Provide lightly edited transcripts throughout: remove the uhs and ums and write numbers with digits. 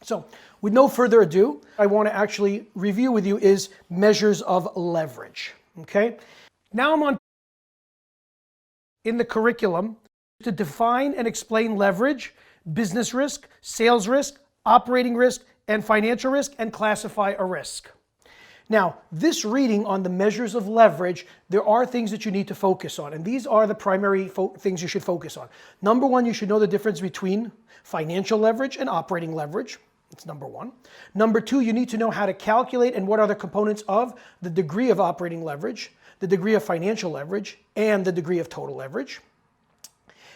So with no further ado, I want to actually review with you is measures of leverage. Okay. Now I'm on in the curriculum to define and explain leverage, business risk, sales risk, operating risk, and financial risk, and classify a risk. Now, this reading on the measures of leverage, there are things that you need to focus on, and these are the primary things you should focus on. Number one, you should know the difference between financial leverage and operating leverage. That's number one. Number two, you need to know how to calculate and what are the components of the degree of operating leverage, the degree of financial leverage, and the degree of total leverage.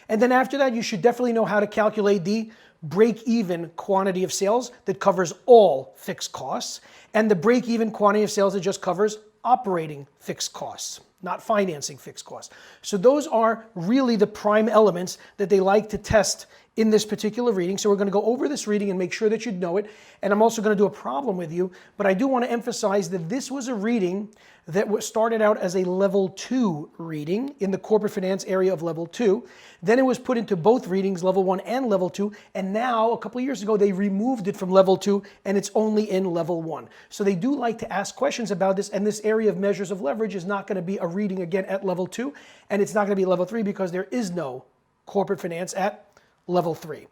And then after that, you should definitely know how to calculate the break-even quantity of sales that covers all fixed costs, and the break-even quantity of sales that just covers operating fixed costs, not financing fixed costs. So those are really the prime elements that they like to test in this particular reading. So we're going to go over this reading and make sure that you know it. And I'm also going to do a problem with you, but I do want to emphasize that this was a reading that started out as a level 2 reading in the corporate finance area of level 2. Then it was put into both readings, level 1 and level 2. And now, a couple of years ago, they removed it from level 2 and it's only in level 1. So they do like to ask questions about this, and this area of measures of leverage is not going to be a reading again at level 2, and it's not going to be level 3 because there is no corporate finance at level 3.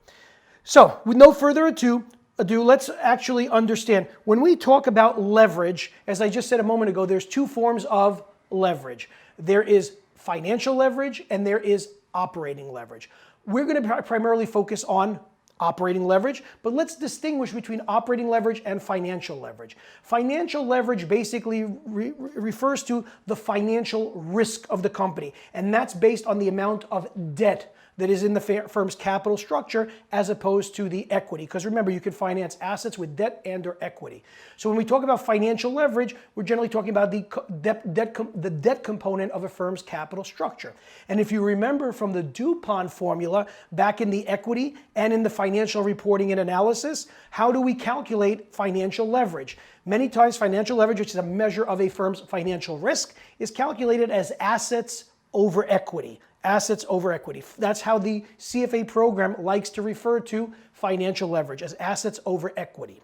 So with no further ado, let's actually understand. When we talk about leverage, as I just said a moment ago, there's two forms of leverage. There is financial leverage and there is operating leverage. We're going to primarily focus on operating leverage, but let's distinguish between operating leverage and financial leverage. Financial leverage basically refers to the financial risk of the company, and that's based on the amount of debt that is in the firm's capital structure as opposed to the equity. Because remember, you can finance assets with debt and or equity. So when we talk about financial leverage, we're generally talking about the debt component of a firm's capital structure. And if you remember from the DuPont formula back in the equity and in the financial reporting and analysis, how do we calculate financial leverage? Many times financial leverage, which is a measure of a firm's financial risk, is calculated as assets over equity. Assets over equity. That's how the CFA program likes to refer to financial leverage, as assets over equity.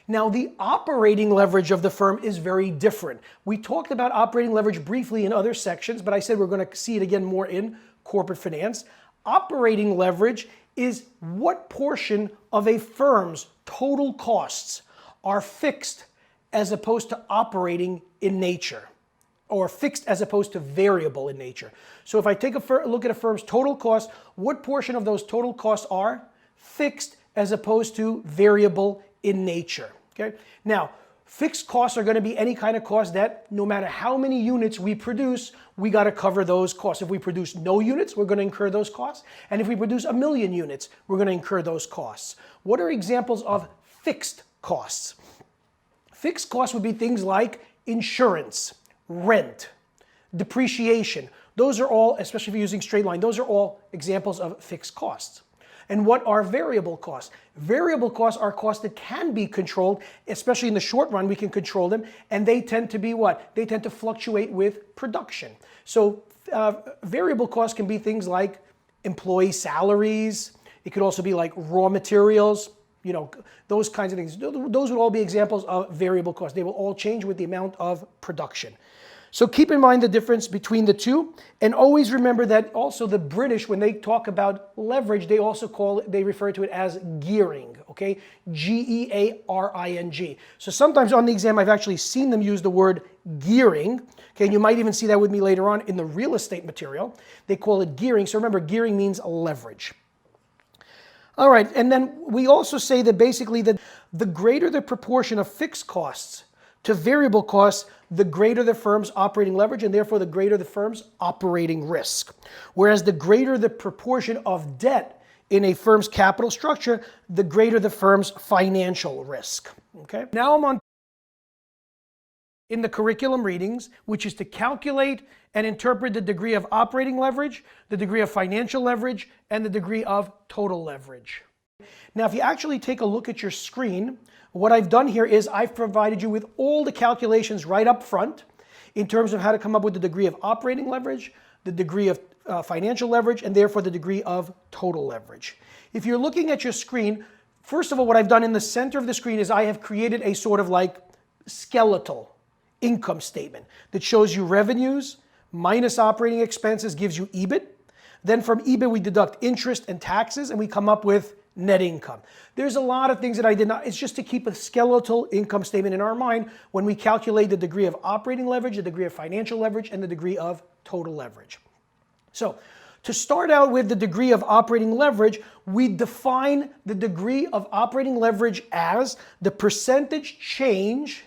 Now, the operating leverage of the firm is very different. We talked about operating leverage briefly in other sections, but I said we're going to see it again more in corporate finance. Operating leverage is what portion of a firm's total costs are fixed as opposed to operating in nature, or fixed as opposed to variable in nature. So if I take a look at a firm's total costs, what portion of those total costs are fixed as opposed to variable in nature? Okay. Now, fixed costs are going to be any kind of cost that no matter how many units we produce, we got to cover those costs. If we produce no units, we're going to incur those costs. And if we produce 1 million units, we're going to incur those costs. What are examples of fixed costs? Fixed costs would be things like insurance, rent, depreciation. Those are all, especially if you're using straight line, those are all examples of fixed costs. And what are variable costs? Variable costs are costs that can be controlled, especially in the short run, we can control them, and they tend to be what? They tend to fluctuate with production. So variable costs can be things like employee salaries. It could also be like raw materials, you know, those kinds of things. Those would all be examples of variable costs. They will all change with the amount of production. So keep in mind the difference between the two, and always remember that also the British, when they talk about leverage, they refer to it as gearing, okay? G-E-A-R-I-N-G. So sometimes on the exam, I've actually seen them use the word gearing, okay? And you might even see that with me later on in the real estate material. They call it gearing. So remember, gearing means leverage. All right, and then we also say that basically that the greater the proportion of fixed costs to variable costs, the greater the firm's operating leverage, and therefore the greater the firm's operating risk. Whereas the greater the proportion of debt in a firm's capital structure, the greater the firm's financial risk. Okay? Now I'm on in the curriculum readings, which is to calculate and interpret the degree of operating leverage, the degree of financial leverage, and the degree of total leverage. Now, if you actually take a look at your screen, what I've done here is I've provided you with all the calculations right up front in terms of how to come up with the degree of operating leverage, the degree of financial leverage, and therefore the degree of total leverage. If you're looking at your screen, First of all, what I've done in the center of the screen is I have created a sort of like skeletal income statement that shows you revenues minus operating expenses gives you EBIT. Then from EBIT, we deduct interest and taxes, and we come up with net income. There's a lot of things that I did not, it's just to keep a skeletal income statement in our mind when we calculate the degree of operating leverage, the degree of financial leverage, and the degree of total leverage. So to start out with the degree of operating leverage, we define the degree of operating leverage as the percentage change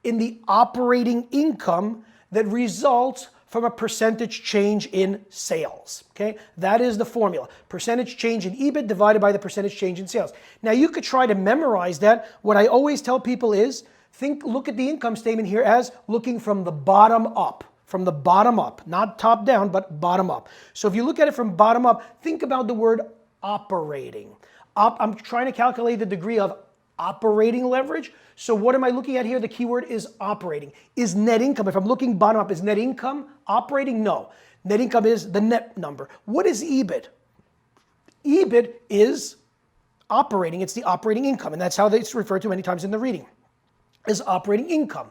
in the operating income that results from a percentage change in sales, okay? That is the formula. Percentage change in EBIT divided by the percentage change in sales. Now you could try to memorize that. What I always tell people is, look at the income statement here as looking from the bottom up. From the bottom up, not top down, but bottom up. So if you look at it from bottom up, think about the word operating. I'm trying to calculate the degree of operating leverage. So what am I looking at here? The keyword is operating. Is net income, if I'm looking bottom up, is net income operating? No. Net income is the net number. What is EBIT? EBIT is operating. It's the operating income, and that's how it's referred to many times in the reading, is operating income.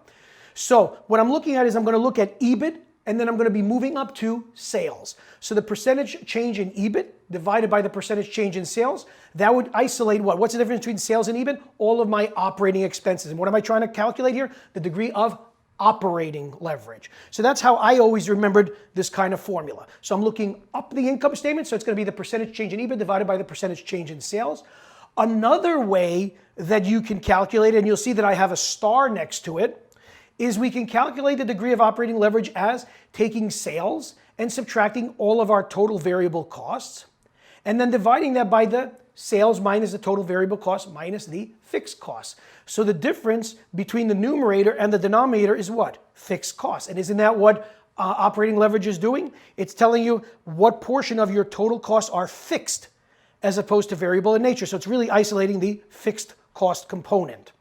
So what I'm looking at is I'm going to look at EBIT, and then I'm going to be moving up to sales. So the percentage change in EBIT divided by the percentage change in sales, that would isolate what? What's the difference between sales and EBIT? All of my operating expenses. And what am I trying to calculate here? The degree of operating leverage. So that's how I always remembered this kind of formula. So I'm looking up the income statement, so it's going to be the percentage change in EBIT divided by the percentage change in sales. Another way that you can calculate it, and you'll see that I have a star next to it, is we can calculate the degree of operating leverage as taking sales and subtracting all of our total variable costs, and then dividing that by the sales minus the total variable cost minus the fixed costs. So the difference between the numerator and the denominator is what? Fixed costs. And isn't that what operating leverage is doing? It's telling you what portion of your total costs are fixed as opposed to variable in nature. So it's really isolating the fixed cost component.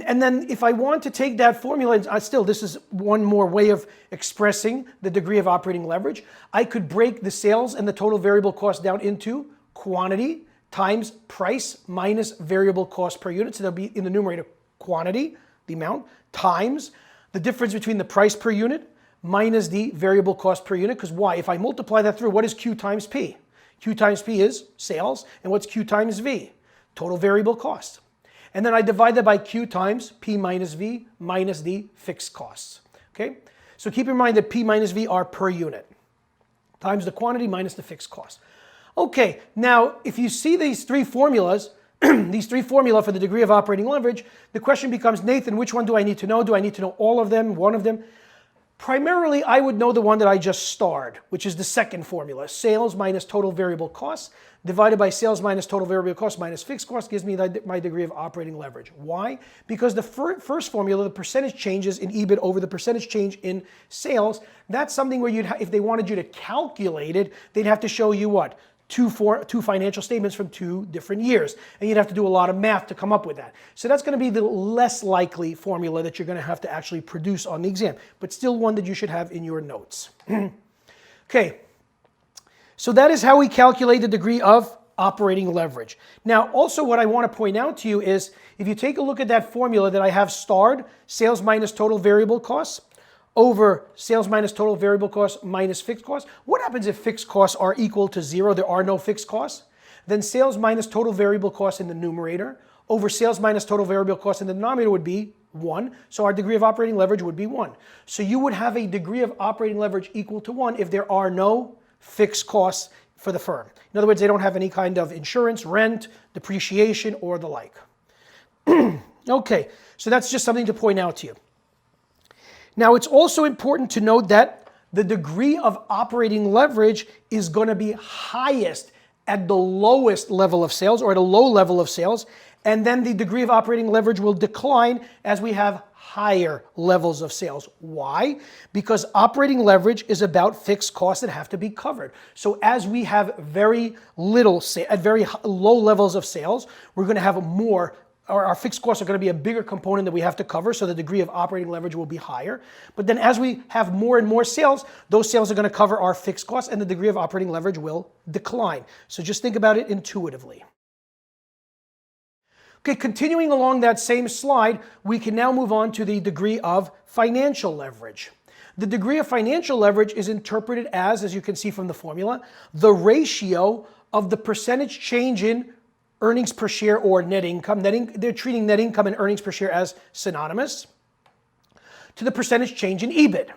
And then if I want to take that formula, and this is one more way of expressing the degree of operating leverage, I could break the sales and the total variable cost down into quantity times price minus variable cost per unit. So there'll be in the numerator quantity, the amount, times the difference between the price per unit minus the variable cost per unit. Because why? If I multiply that through, what is Q times P? Q times P is sales. And what's Q times V? Total variable cost. And then I divide that by Q times P minus V minus the fixed costs. Okay? So keep in mind that P minus V are per unit times the quantity minus the fixed cost. Okay, now if you see these three formulas, these three formula for the degree of operating leverage, the question becomes, Nathan, which one do I need to know? Do I need to know all of them, one of them? Primarily, I would know the one that I just starred, which is the second formula. Sales minus total variable costs divided by sales minus total variable costs minus fixed costs gives me my degree of operating leverage. Why? Because the first formula, the percentage changes in EBIT over the percentage change in sales, that's something where if they wanted you to calculate it, they'd have to show you what? Two financial statements from 2 different years. And you'd have to do a lot of math to come up with that. So that's going to be the less likely formula that you're going to have to actually produce on the exam, but still one that you should have in your notes. Okay, so that is how we calculate the degree of operating leverage. Now, also what I want to point out to you is, if you take a look at that formula that I have starred, sales minus total variable costs, over sales minus total variable costs minus fixed costs. What happens if fixed costs are equal to 0? There are no fixed costs. Then sales minus total variable costs in the numerator over sales minus total variable costs in the denominator would be 1. So our degree of operating leverage would be 1. So you would have a degree of operating leverage equal to 1 if there are no fixed costs for the firm. In other words, they don't have any kind of insurance, rent, depreciation, or the like. Okay, so that's just something to point out to you. Now, it's also important to note that the degree of operating leverage is going to be highest at the lowest level of sales or at a low level of sales, and then the degree of operating leverage will decline as we have higher levels of sales. Why? Because operating leverage is about fixed costs that have to be covered. So as we have very little, at very low levels of sales, we're going to have more. Our fixed costs are going to be a bigger component that we have to cover, so the degree of operating leverage will be higher. But then as we have more and more sales, those sales are going to cover our fixed costs and the degree of operating leverage will decline. So just think about it intuitively. Okay, continuing along that same slide, we can now move on to the degree of financial leverage. The degree of financial leverage is interpreted as you can see from the formula, the ratio of the percentage change in earnings per share or net income. They're treating net income and earnings per share as synonymous, to the percentage change in EBIT.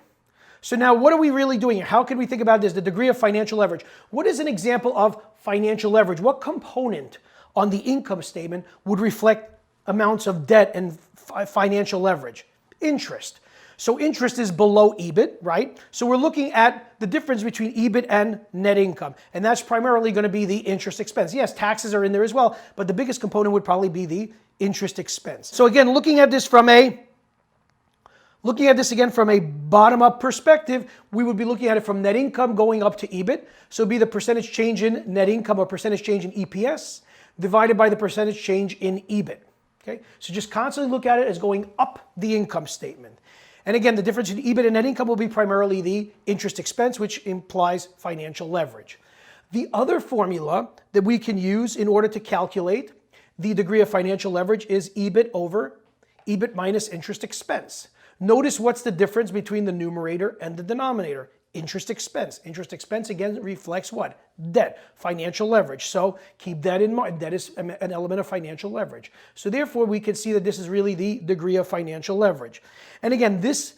So now what are we really doing here? How can we think about this? The degree of financial leverage. What is an example of financial leverage? What component on the income statement would reflect amounts of debt and financial leverage? Interest. So interest is below EBIT, right? So we're looking at the difference between EBIT and net income. And that's primarily going to be the interest expense. Yes, taxes are in there as well, but the biggest component would probably be the interest expense. So again, looking at this again from a bottom-up perspective, we would be looking at it from net income going up to EBIT. So it'd be the percentage change in net income or percentage change in EPS divided by the percentage change in EBIT. Okay? So just constantly look at it as going up the income statement. And again, the difference in EBIT and net income will be primarily the interest expense, which implies financial leverage. The other formula that we can use in order to calculate the degree of financial leverage is EBIT over EBIT minus interest expense. Notice what's the difference between the numerator and the denominator. Interest expense. Interest expense, again, reflects what? Debt, financial leverage. So keep that in mind. That is an element of financial leverage. So therefore, we can see that this is really the degree of financial leverage. And again, this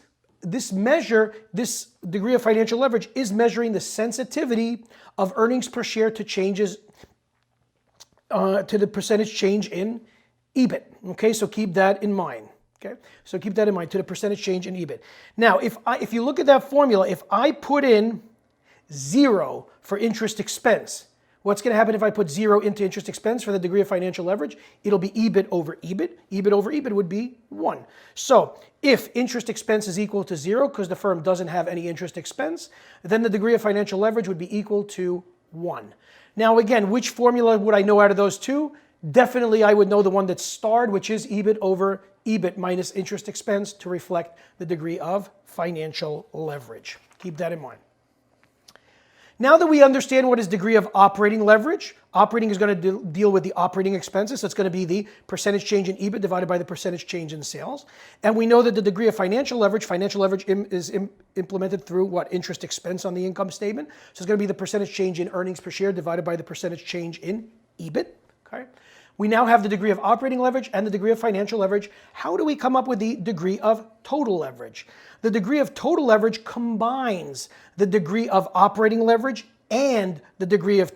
degree of financial leverage is measuring the sensitivity of earnings per share to changes, to the percentage change in EBIT. Okay, so keep that in mind. Okay, so keep that in mind, to the percentage change in EBIT. Now, if you look at that formula, if I put in 0 for interest expense, what's going to happen if I put 0 into interest expense for the degree of financial leverage? It'll be EBIT over EBIT. EBIT over EBIT would be 1. So if interest expense is equal to 0, because the firm doesn't have any interest expense, then the degree of financial leverage would be equal to 1. Now, again, which formula would I know out of those two? Definitely, I would know the one that's starred, which is EBIT over EBIT minus interest expense to reflect the degree of financial leverage. Keep that in mind. Now that we understand what is degree of operating leverage, operating is going to deal with the operating expenses. So it's going to be the percentage change in EBIT divided by the percentage change in sales. And we know that the degree of financial leverage is implemented through what? Interest expense on the income statement. So it's going to be the percentage change in earnings per share divided by the percentage change in EBIT. Okay. We now have the degree of operating leverage and the degree of financial leverage. How do we come up with the degree of total leverage? The degree of total leverage combines the degree of operating leverage and the degree of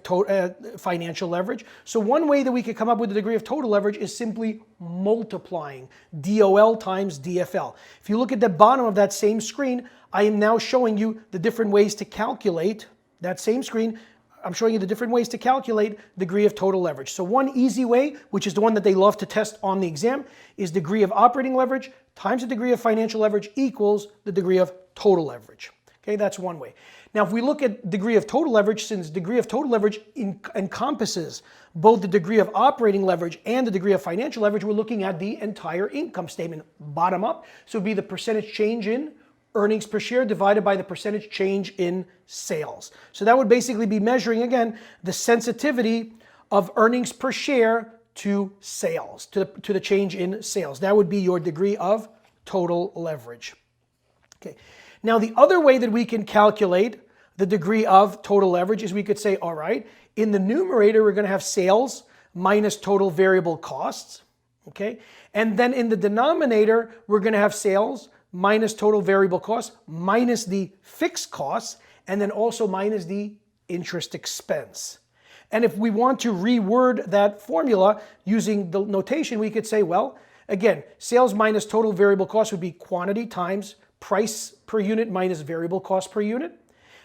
financial leverage. So one way that we could come up with the degree of total leverage is simply multiplying DOL times DFL. If you look at the bottom of that same screen, I am now showing you the different ways to calculate that same screen. I'm showing you the different ways to calculate degree of total leverage. So one easy way, which is the one that they love to test on the exam, is degree of operating leverage times the degree of financial leverage equals the degree of total leverage. Okay, that's one way. Now, if we look at degree of total leverage, since degree of total leverage encompasses both the degree of operating leverage and the degree of financial leverage, we're looking at the entire income statement, bottom up. So it would be the percentage change in earnings per share divided by the percentage change in sales. So that would basically be measuring, again, the sensitivity of earnings per share to sales, to the change in sales. That would be your degree of total leverage. Okay. Now, the other way that we can calculate the degree of total leverage is we could say, all right, in the numerator, we're going to have sales minus total variable costs. Okay. And then in the denominator, we're going to have sales minus total variable costs, minus the fixed costs, and then also minus the interest expense. And if we want to reword that formula using the notation, we could say, well, again, sales minus total variable costs would be quantity times price per unit minus variable cost per unit.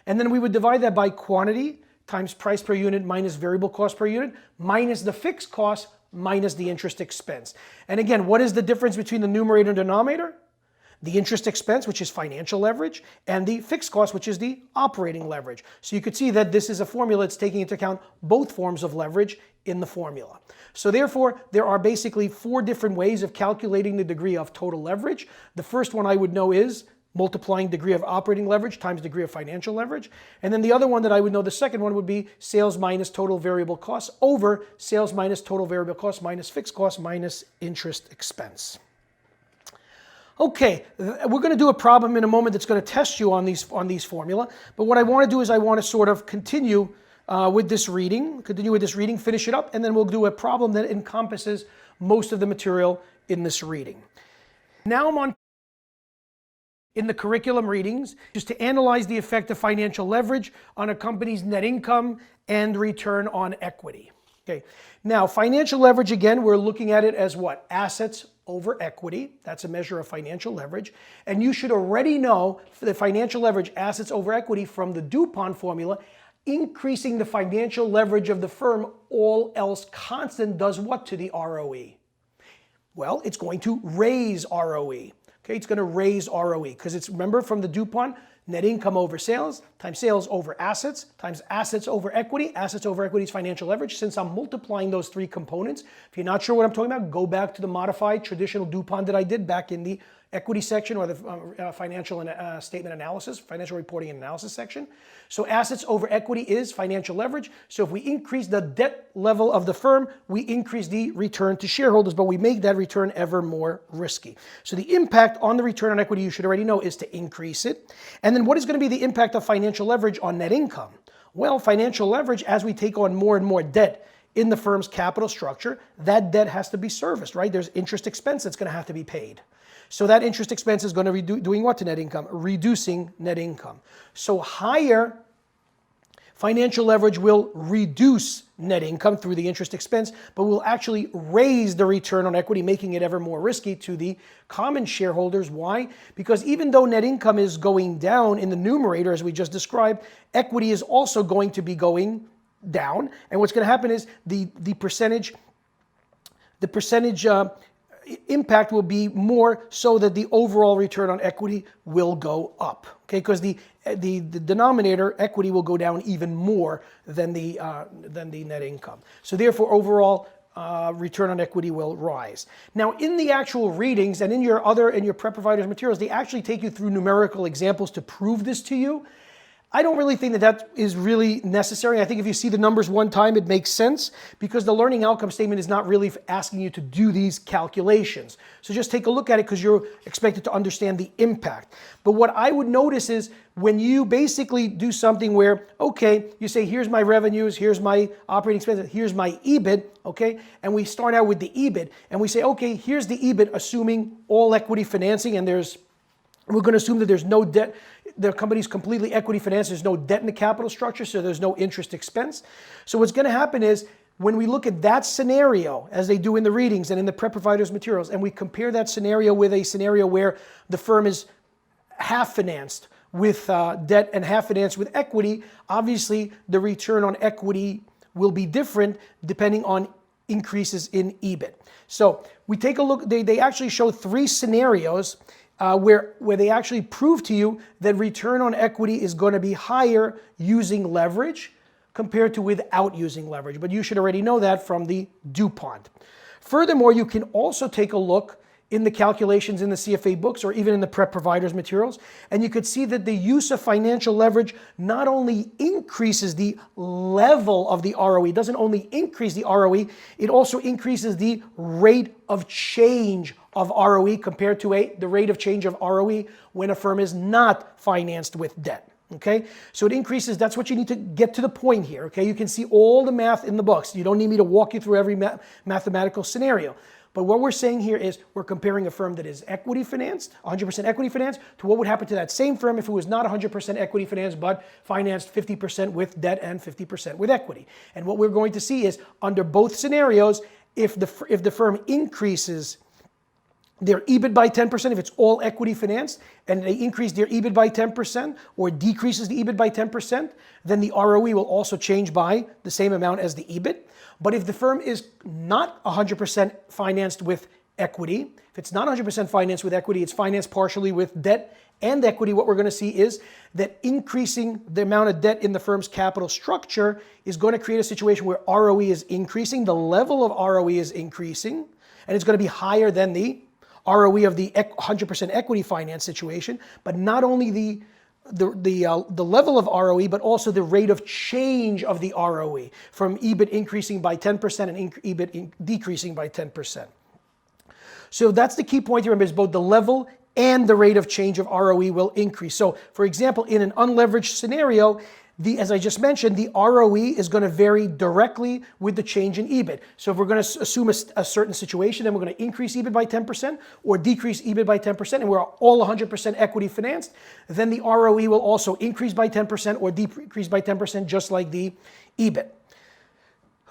And then we would divide that by quantity times price per unit minus variable cost per unit minus the fixed cost minus the interest expense. And again, what is the difference between the numerator and denominator? The interest expense, which is financial leverage, and the fixed cost, which is the operating leverage. So you could see that this is a formula that's taking into account both forms of leverage in the formula. So therefore, there are basically 4 different ways of calculating the degree of total leverage. The first one I would know is multiplying degree of operating leverage times degree of financial leverage. And then the other one that I would know, the second one would be sales minus total variable costs over sales minus total variable costs minus fixed costs minus interest expense. Okay, we're going to do a problem in a moment that's going to test you on these formula. But what I want to do is I want to sort of continue with this reading, finish it up, and then we'll do a problem that encompasses most of the material in this reading. Now I'm on in the curriculum readings, just to analyze the effect of financial leverage on a company's net income and return on equity. Okay, now financial leverage, again, we're looking at it as what? Assets over equity. That's a measure of financial leverage. And you should already know the financial leverage, assets over equity, from the DuPont formula. Increasing the financial leverage of the firm, all else constant, does what to the ROE? Well, it's going to raise ROE. Okay, it's going to raise ROE because it's, remember from the DuPont, net income over sales times sales over assets times assets over equity. Assets over equity is financial leverage. Since I'm multiplying those three components, if you're not sure what I'm talking about, go back to the modified traditional DuPont that I did back in the equity section or the financial statement analysis, financial reporting and analysis section. So assets over equity is financial leverage. So if we increase the debt level of the firm, we increase the return to shareholders, but we make that return ever more risky. So the impact on the return on equity, you should already know, is to increase it. And then what is going to be the impact of financial leverage on net income? Well, financial leverage, as we take on more and more debt in the firm's capital structure, that debt has to be serviced, right? There's interest expense that's going to have to be paid. So that interest expense is going to be doing what to net income? Reducing net income. So higher financial leverage will reduce net income through the interest expense, but will actually raise the return on equity, making it ever more risky to the common shareholders. Why? Because even though net income is going down in the numerator, as we just described, equity is also going to be going down. And what's going to happen is the percentage impact will be more so that the overall return on equity will go up, okay? Because the denominator, equity, will go down even more than the net income. So therefore, overall return on equity will rise. Now, in the actual readings and in your prep providers materials, they actually take you through numerical examples to prove this to you. I don't really think that is really necessary. I think if you see the numbers one time, it makes sense because the learning outcome statement is not really asking you to do these calculations. So just take a look at it because you're expected to understand the impact. But what I would notice is when you basically do something where, okay, you say, here's my revenues, here's my operating expenses, here's my EBIT, okay? And we start out with the EBIT and we say, okay, here's the EBIT assuming all equity financing, and we're going to assume that there's no debt. The company's completely equity financed. There's no debt in the capital structure, so there's no interest expense. So what's going to happen is when we look at that scenario, as they do in the readings and in the prep providers materials, and we compare that scenario with a scenario where the firm is half financed with debt and half financed with equity, obviously the return on equity will be different depending on increases in EBIT. So we take a look. They actually show three scenarios where they actually prove to you that return on equity is going to be higher using leverage compared to without using leverage. But you should already know that from the DuPont. Furthermore, you can also take a look in the calculations in the CFA books or even in the prep providers materials, and you could see that the use of financial leverage not only increases the level of the ROE, it doesn't only increase the ROE, it also increases the rate of change of ROE compared to the rate of change of ROE when a firm is not financed with debt. Okay, so it increases. That's what you need to get to the point here. Okay, you can see all the math in the books. You don't need me to walk you through every mathematical scenario. But what we're saying here is we're comparing a firm that is equity financed, 100% equity financed, to what would happen to that same firm if it was not 100% equity financed, but financed 50% with debt and 50% with equity. And what we're going to see is under both scenarios, if the firm increases their EBIT by 10%, if it's all equity financed, and they increase their EBIT by 10% or decreases the EBIT by 10%, then the ROE will also change by the same amount as the EBIT. But if the firm is not 100% financed with equity, if it's not 100% financed with equity, it's financed partially with debt and equity, what we're going to see is that increasing the amount of debt in the firm's capital structure is going to create a situation where ROE is increasing, the level of ROE is increasing, and it's going to be higher than the ROE of the 100% equity finance situation, but not only the level of ROE, but also the rate of change of the ROE, from EBIT increasing by 10% and EBIT decreasing by 10%. So that's the key point here, remember, is both the level and the rate of change of ROE will increase. So for example, in an unleveraged scenario, as I just mentioned, the ROE is going to vary directly with the change in EBIT. So if we're going to assume a certain situation, then we're going to increase EBIT by 10% or decrease EBIT by 10%, and we're all 100% equity financed, then the ROE will also increase by 10% or decrease by 10%, just like the EBIT.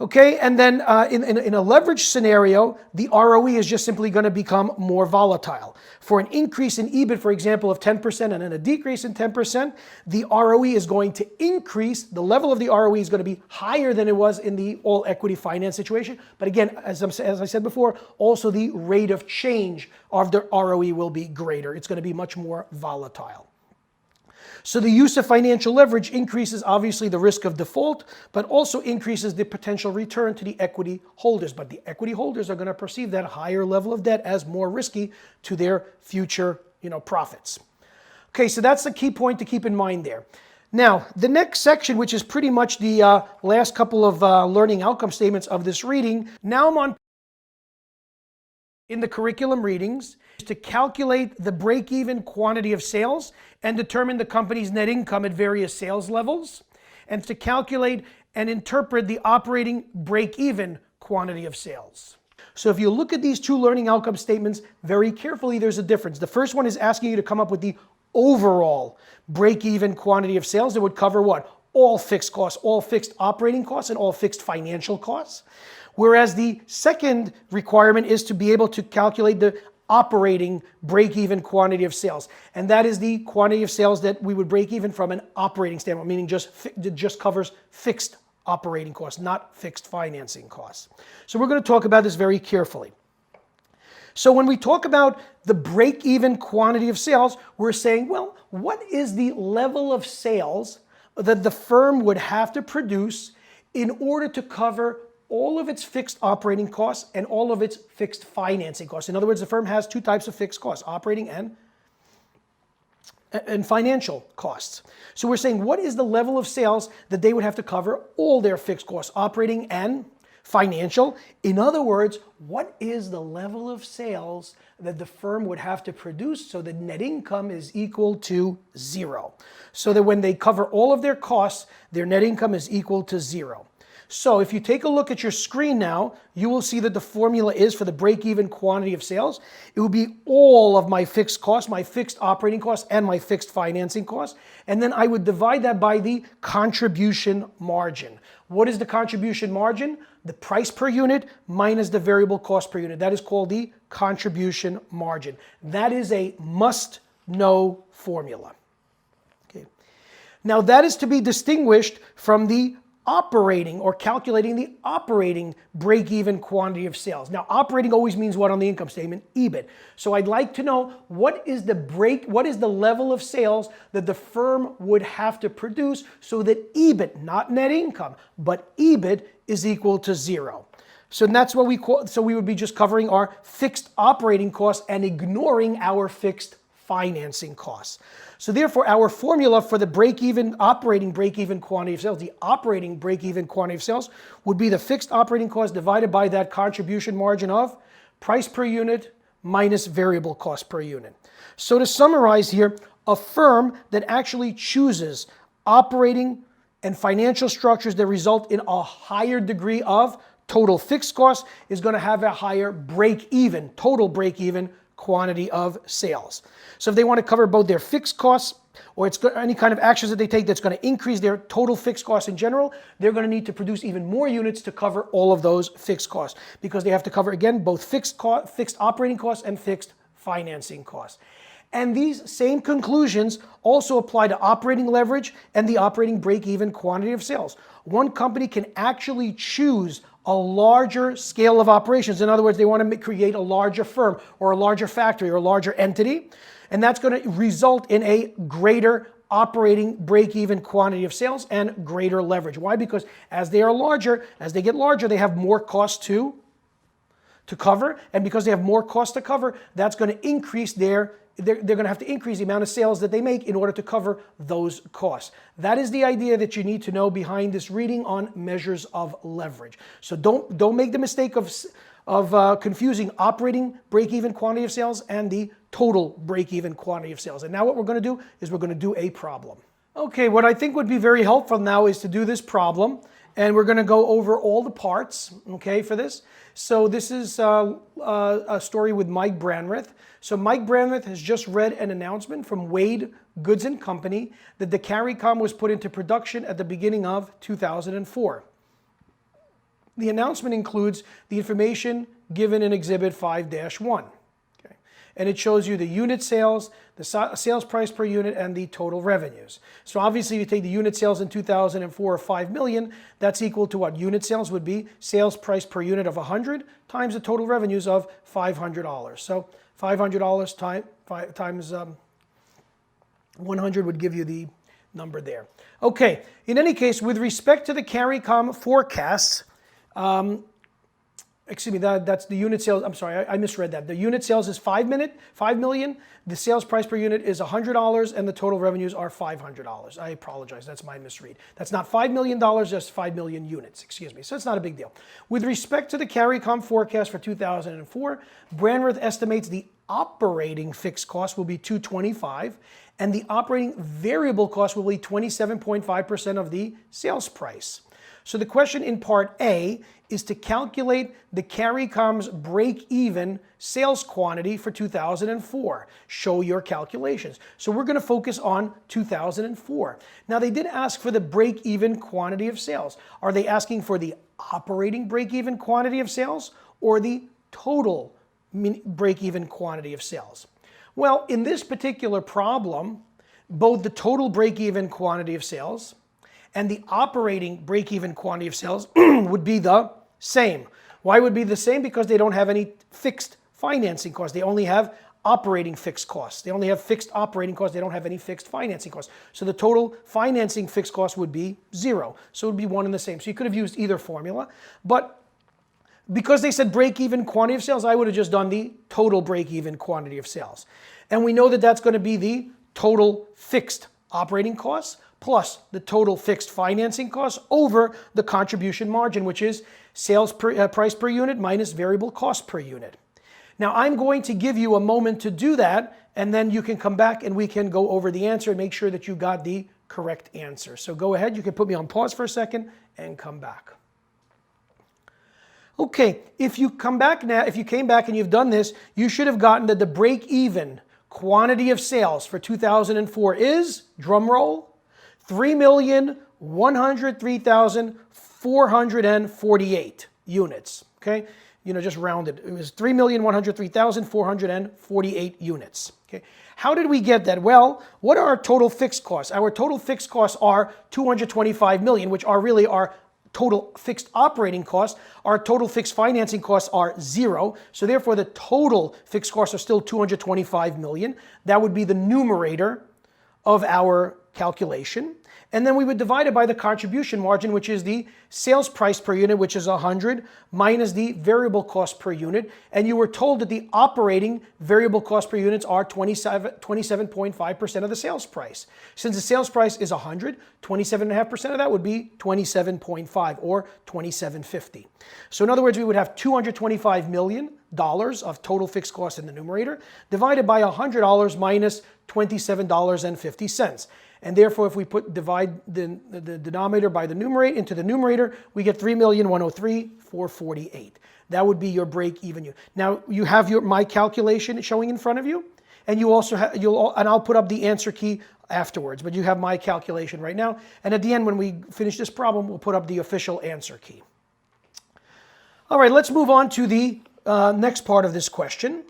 Okay, and then in a leverage scenario, the ROE is just simply going to become more volatile. For an increase in EBIT, for example, of 10% and then a decrease in 10%, the ROE is going to increase. The level of the ROE is going to be higher than it was in the all equity finance situation. But again, as I said before, also the rate of change of the ROE will be greater. It's going to be much more volatile. So the use of financial leverage increases, obviously, the risk of default, but also increases the potential return to the equity holders. But the equity holders are going to perceive that higher level of debt as more risky to their future, profits. Okay, so that's the key point to keep in mind there. Now, the next section, which is pretty much the last couple of learning outcome statements of this reading, now I'm on in the curriculum readings to calculate the break-even quantity of sales and determine the company's net income at various sales levels, and to calculate and interpret the operating break-even quantity of sales. So if you look at these two learning outcome statements very carefully, there's a difference. The first one is asking you to come up with the overall break-even quantity of sales that would cover what? All fixed costs, all fixed operating costs, and all fixed financial costs. Whereas the second requirement is to be able to calculate the operating break-even quantity of sales. And that is the quantity of sales that we would break even from an operating standpoint, meaning it just covers fixed operating costs, not fixed financing costs. So we're going to talk about this very carefully. So when we talk about the break-even quantity of sales, we're saying, well, what is the level of sales that the firm would have to produce in order to cover all of its fixed operating costs and all of its fixed financing costs? In other words, the firm has two types of fixed costs, operating and financial costs. So we're saying, what is the level of sales that they would have to cover all their fixed costs, operating and financial? In other words, what is the level of sales that the firm would have to produce so that net income is equal to zero? So that when they cover all of their costs, their net income is equal to zero. So if you take a look at your screen now, you will see that the formula is for the break-even quantity of sales. It will be all of my fixed costs, my fixed operating costs, and my fixed financing costs. And then I would divide that by the contribution margin. What is the contribution margin? The price per unit minus the variable cost per unit. That is called the contribution margin. That is a must-know formula. Okay. Now that is to be distinguished from the operating or calculating the operating break-even quantity of sales. Now, operating always means what on the income statement? EBIT. So I'd like to know what is the level of sales that the firm would have to produce so that EBIT, not net income, but EBIT is equal to zero. So that's what we would be just covering our fixed operating costs and ignoring our fixed financing costs. So therefore, our formula for the operating break-even quantity of sales, the operating break-even quantity of sales, would be the fixed operating cost divided by that contribution margin of price per unit minus variable cost per unit. So to summarize here, a firm that actually chooses operating and financial structures that result in a higher degree of total fixed costs is going to have a higher total break-even quantity of sales. So if they want to cover both their fixed costs or any kind of actions that they take that's going to increase their total fixed costs in general, they're going to need to produce even more units to cover all of those fixed costs because they have to cover, again, both fixed operating costs and fixed financing costs. And these same conclusions also apply to operating leverage and the operating break-even quantity of sales. One company can actually choose a larger scale of operations. In other words, they want to create a larger firm or a larger factory or a larger entity. And that's going to result in a greater operating break-even quantity of sales and greater leverage. Why? Because as they get larger, they have more costs to to cover, and because they have more cost to cover, that's going to increase they're going to have to increase the amount of sales that they make in order to cover those costs. That is the idea that you need to know behind this reading on measures of leverage. So don't make the mistake of confusing operating break-even quantity of sales and the total break-even quantity of sales. And now what we're going to do is we're going to do a problem. Okay, what I think would be very helpful now is to do this problem, and we're going to go over all the parts, okay, for this. So this is a story with Mike Branrith. So Mike Branrith has just read an announcement from Wade Goods & Company that the CARICOM was put into production at the beginning of 2004. The announcement includes the information given in Exhibit 5-1. Okay. And it shows you the unit sales, the sales price per unit, and the total revenues. So obviously you take the unit sales in 2004 of 5 million, that's equal to what unit sales would be, sales price per unit of 100 times the total revenues of $500. So $500 times 100 would give you the number there. Okay, in any case, with respect to the CARICOM forecasts, excuse me, that's the unit sales. I'm sorry, I misread that. The unit sales is 5 million. The sales price per unit is $100, and the total revenues are $500. I apologize, that's my misread. That's not $5 million, just 5 million units, excuse me. So it's not a big deal. With respect to the CARICOM forecast for 2004, Branrith estimates the operating fixed cost will be $225, and the operating variable cost will be 27.5% of the sales price. So the question in part A is to calculate the CARICOM's break-even sales quantity for 2004. Show your calculations. So we're going to focus on 2004. Now they did ask for the break-even quantity of sales. Are they asking for the operating break-even quantity of sales or the total break-even quantity of sales? Well, in this particular problem, both the total break-even quantity of sales and the operating break-even quantity of sales would be the same. Why would it be the same? Because they don't have any fixed financing costs. They only have operating fixed costs. They only have fixed operating costs. They don't have any fixed financing costs. So the total financing fixed cost would be 0. So it would be one and the same. So you could have used either formula. But because they said break-even quantity of sales, I would have just done the total break-even quantity of sales. And we know that that's going to be the total fixed operating costs plus the total fixed financing costs over the contribution margin, which is sales price per unit minus variable cost per unit. Now I'm going to give you a moment to do that, and then you can come back and we can go over the answer and make sure that you got the correct answer. So go ahead, you can put me on pause for a second and come back. Okay, if you come back now, if you came back and you've done this, you should have gotten that the break-even quantity of sales for 2004 is, drum roll, 3,103,448 units, okay? You know, just rounded. It was 3,103,448 units, okay? How did we get that? Well, what are our total fixed costs? Our total fixed costs are 225 million, which are really our total fixed operating costs. Our total fixed financing costs are 0. So therefore, the total fixed costs are still 225 million. That would be the numerator of our calculation. And then we would divide it by the contribution margin, which is the sales price per unit, which is 100, minus the variable cost per unit. And you were told that the operating variable cost per units are 27.5% of the sales price. Since the sales price is 100, 27.5% of that would be 27.5 or 2750. So in other words, we would have $225 million of total fixed cost in the numerator divided by $100 minus $27.50. And therefore, if we divide the denominator by the numerator into the numerator, we get 3,103,448. That would be your break-even unit. Now you have my calculation showing in front of you, and you also have and I'll put up the answer key afterwards. But you have my calculation right now, and at the end, when we finish this problem, we'll put up the official answer key. All right, let's move on to the next part of this question.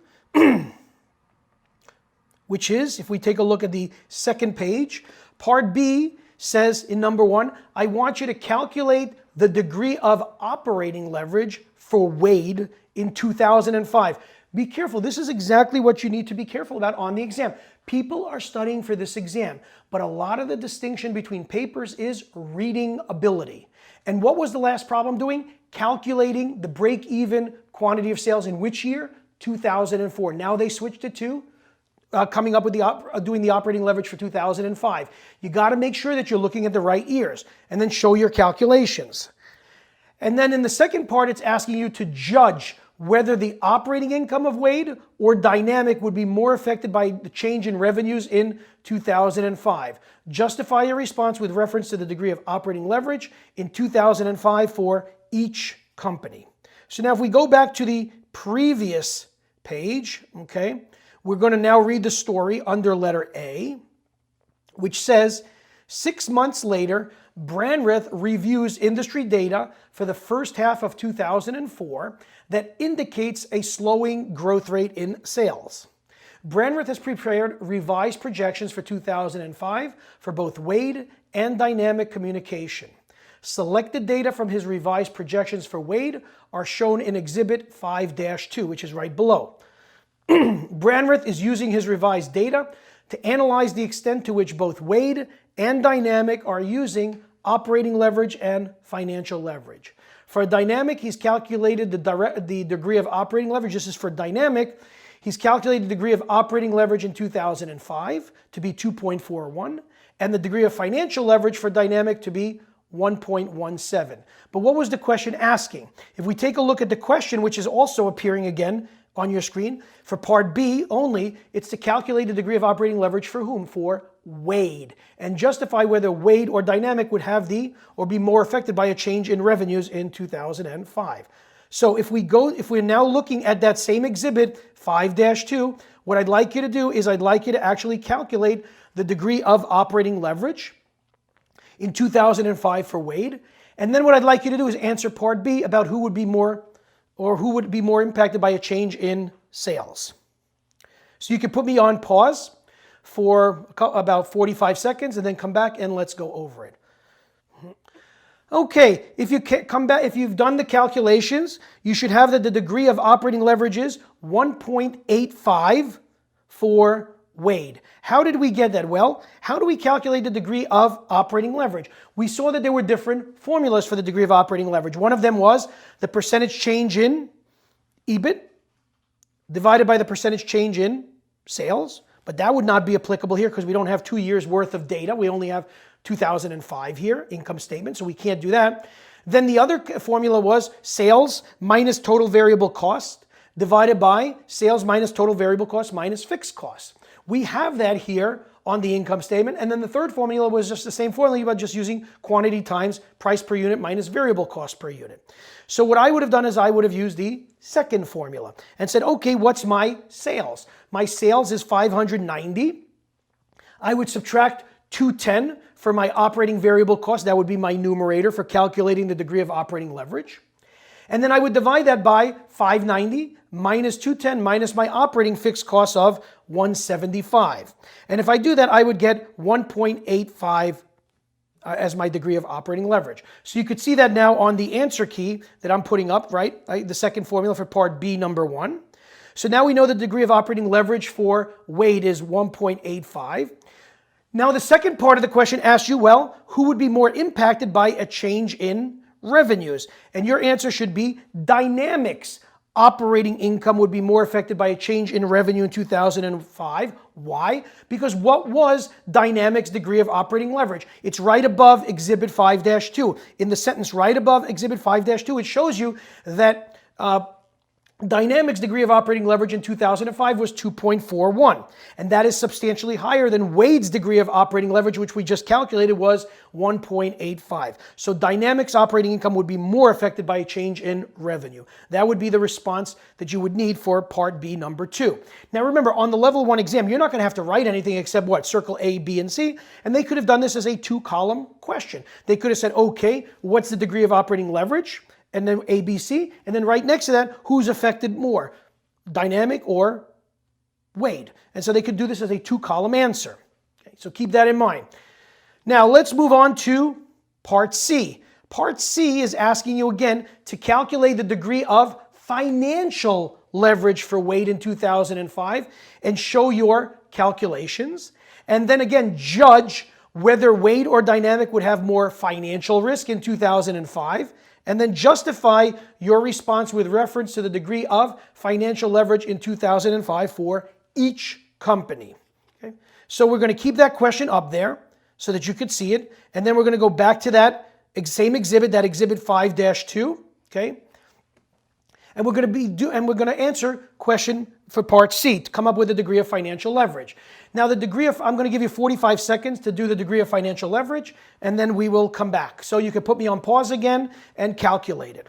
Which is, if we take a look at the second page, part B says in number 1, I want you to calculate the degree of operating leverage for Wade in 2005. Be careful. This is exactly what you need to be careful about on the exam. People are studying for this exam, but a lot of the distinction between papers is reading ability. And what was the last problem doing? calculating the break-even quantity of sales in which year? 2004. Now they switched it to coming up with doing the operating leverage for 2005. You got to make sure that you're looking at the right years and then show your calculations. And then in the second part, it's asking you to judge whether the operating income of Wade or Dynamic would be more affected by the change in revenues in 2005. Justify your response with reference to the degree of operating leverage in 2005 for each company. So now if we go back to the previous page, okay, we're going to now read the story under letter A, which says, 6 months later, Brandreth reviews industry data for the first half of 2004 that indicates a slowing growth rate in sales. Brandreth has prepared revised projections for 2005 for both Wade and Dynamic Communication. Selected data from his revised projections for Wade are shown in Exhibit 5-2, which is right below. Brandreth is using his revised data to analyze the extent to which both Wade and Dynamic are using operating leverage and financial leverage. For Dynamic, he's calculated the degree of operating leverage. This is for Dynamic. He's calculated the degree of operating leverage in 2005 to be 2.41, and the degree of financial leverage for Dynamic to be 1.17. But what was the question asking? If we take a look at the question, which is also appearing again on your screen, for part B only, it's to calculate the degree of operating leverage for whom? For Wade, and justify whether Wade or Dynamic would have or be more affected by a change in revenues in 2005. So if we're now looking at that same exhibit 5-2, what I'd like you to do is I'd like you to actually calculate the degree of operating leverage in 2005 for Wade. And then what I'd like you to do is answer part B about who would be more impacted by a change in sales. So you can put me on pause for about 45 seconds and then come back and let's go over it. Okay, if you've done the calculations, you should have that the degree of operating leverage is 1.85 for Wade. How did we get that? Well, how do we calculate the degree of operating leverage? We saw that there were different formulas for the degree of operating leverage. One of them was the percentage change in EBIT divided by the percentage change in sales. But that would not be applicable here because we don't have 2 years worth of data. We only have 2005 here, income statement, so we can't do that. Then the other formula was sales minus total variable cost divided by sales minus total variable cost minus fixed costs. We have that here on the income statement. And then the third formula was just the same formula, but just using quantity times price per unit minus variable cost per unit. So what I would have done is I would have used the second formula and said, okay, what's my sales? My sales is 590. I would subtract 210 for my operating variable cost. That would be my numerator for calculating the degree of operating leverage. And then I would divide that by 590 minus 210 minus my operating fixed cost of 175. And if I do that, I would get 1.85 as my degree of operating leverage. So you could see that now on the answer key that I'm putting up, right? The second formula for part B, number 1. So now we know the degree of operating leverage for Wade is 1.85. Now the second part of the question asks you, well, who would be more impacted by a change in revenues? And your answer should be Dynamics. Operating income would be more affected by a change in revenue in 2005. Why? Because what was Dynamics' degree of operating leverage? It's right above Exhibit 5-2. In the sentence right above Exhibit 5-2, it shows you that Dynamics' degree of operating leverage in 2005 was 2.41. And that is substantially higher than Wade's degree of operating leverage, which we just calculated was 1.85. So Dynamics' operating income would be more affected by a change in revenue. That would be the response that you would need for part B, number 2. Now remember, on the level 1 exam, you're not going to have to write anything except what? Circle A, B, and C. And they could have done this as a 2-column question. They could have said, okay, what's the degree of operating leverage? And then ABC, and then right next to that, who's affected more, Dynamic or Wade? And so they could do this as a 2-column answer. Okay, so keep that in mind. Now let's move on to part C. Part C is asking you again to calculate the degree of financial leverage for Wade in 2005 and show your calculations. And then again, judge whether Wade or Dynamic would have more financial risk in 2005. and then justify your response with reference to the degree of financial leverage in 2005 for each company. Okay? So we're going to keep that question up there so that you could see it, and then we're going to go back to that same exhibit, that exhibit 5-2, okay? And we're going to answer question for part C to come up with a degree of financial leverage. Now I'm going to give you 45 seconds to do the degree of financial leverage, and then we will come back. So you can put me on pause again and calculate it.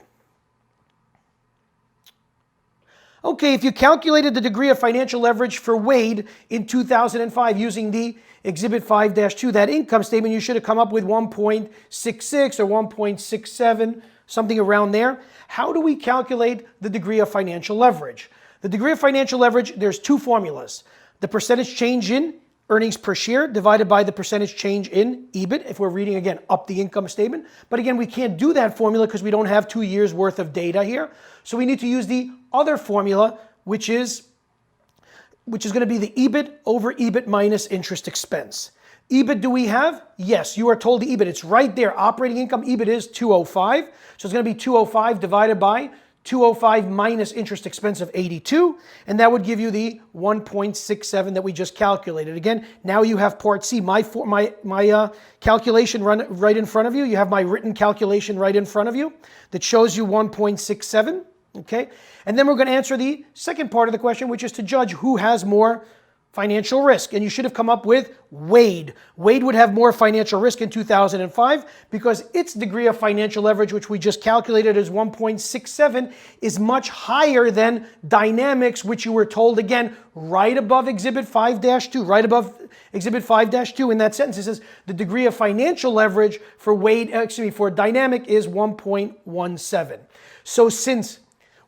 Okay, if you calculated the degree of financial leverage for Wade in 2005 using the Exhibit 5-2, that income statement, you should have come up with 1.66 or 1.67, something around there. How do we calculate the degree of financial leverage? The degree of financial leverage, there's two formulas. The percentage change in earnings per share divided by the percentage change in EBIT, if we're reading, again, up the income statement. But again, we can't do that formula because we don't have 2 years worth of data here. So we need to use the other formula, which is going to be the EBIT over EBIT minus interest expense. EBIT do we have? Yes, you are told the EBIT. It's right there. Operating income, EBIT is 205. So it's going to be 205 divided by 205 minus interest expense of 82. And that would give you the 1.67 that we just calculated. Again, now you have part C. My calculation right in front of you. You have my written calculation right in front of you that shows you 1.67. Okay, and then we're going to answer the second part of the question, which is to judge who has more financial risk. And you should have come up with Wade. Wade would have more financial risk in 2005 because its degree of financial leverage, which we just calculated as 1.67, is much higher than Dynamics, which you were told, again, right above Exhibit 5-2, right above Exhibit 5-2 in that sentence. It says the degree of financial leverage for for Dynamic is 1.17. So since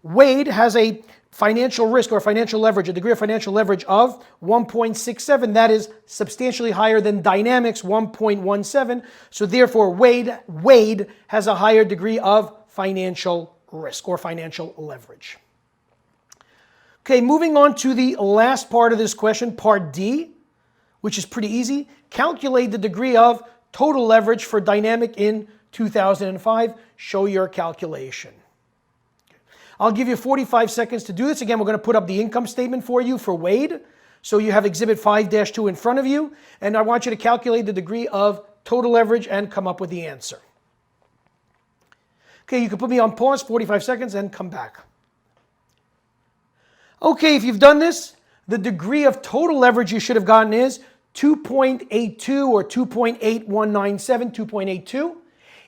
Wade has a financial risk or financial leverage, a degree of financial leverage of 1.67, that is substantially higher than Dynamics 1.17. So therefore, Wade has a higher degree of financial risk or financial leverage. Okay, moving on to the last part of this question, part D, which is pretty easy. Calculate the degree of total leverage for Dynamic in 2005. Show your calculation. I'll give you 45 seconds to do this. Again, we're going to put up the income statement for you for Wade. So you have Exhibit 5-2 in front of you. And I want you to calculate the degree of total leverage and come up with the answer. Okay, you can put me on pause, 45 seconds, and come back. Okay, if you've done this, the degree of total leverage you should have gotten is 2.82 or 2.8197, 2.82.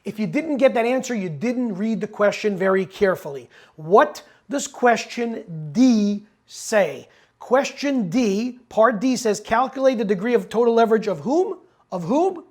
If you didn't get that answer, you didn't read the question very carefully. What does question D say? Question D, part D says calculate the degree of total leverage of whom? Of whom?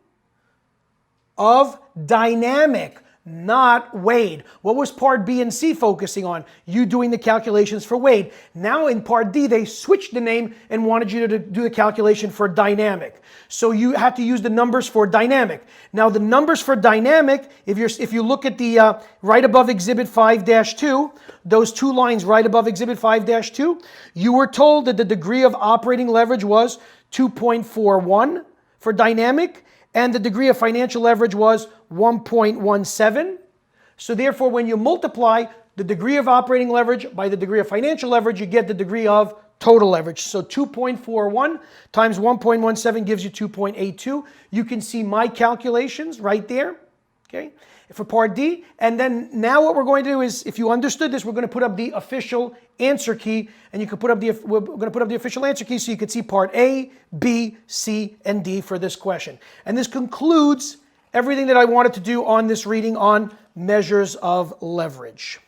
Of Dynamic, not Wade. What was part B and C focusing on? You doing the calculations for Wade. Now in part D, they switched the name and wanted you to do the calculation for Dynamic. So you have to use the numbers for Dynamic. Now the numbers for Dynamic, if you look at the right above Exhibit 5-2, those two lines right above Exhibit 5-2, you were told that the degree of operating leverage was 2.41 for Dynamic, and the degree of financial leverage was 1.17. So therefore, when you multiply the degree of operating leverage by the degree of financial leverage, you get the degree of total leverage. So 2.41 times 1.17 gives you 2.82. You can see my calculations right there, okay, for part D. And then now what we're going to do is, if you understood this, we're going to put up the official answer key, and you can we're going to put up the official answer key so you can see part A, B, C, and D for this question. And this concludes everything that I wanted to do on this reading on measures of leverage.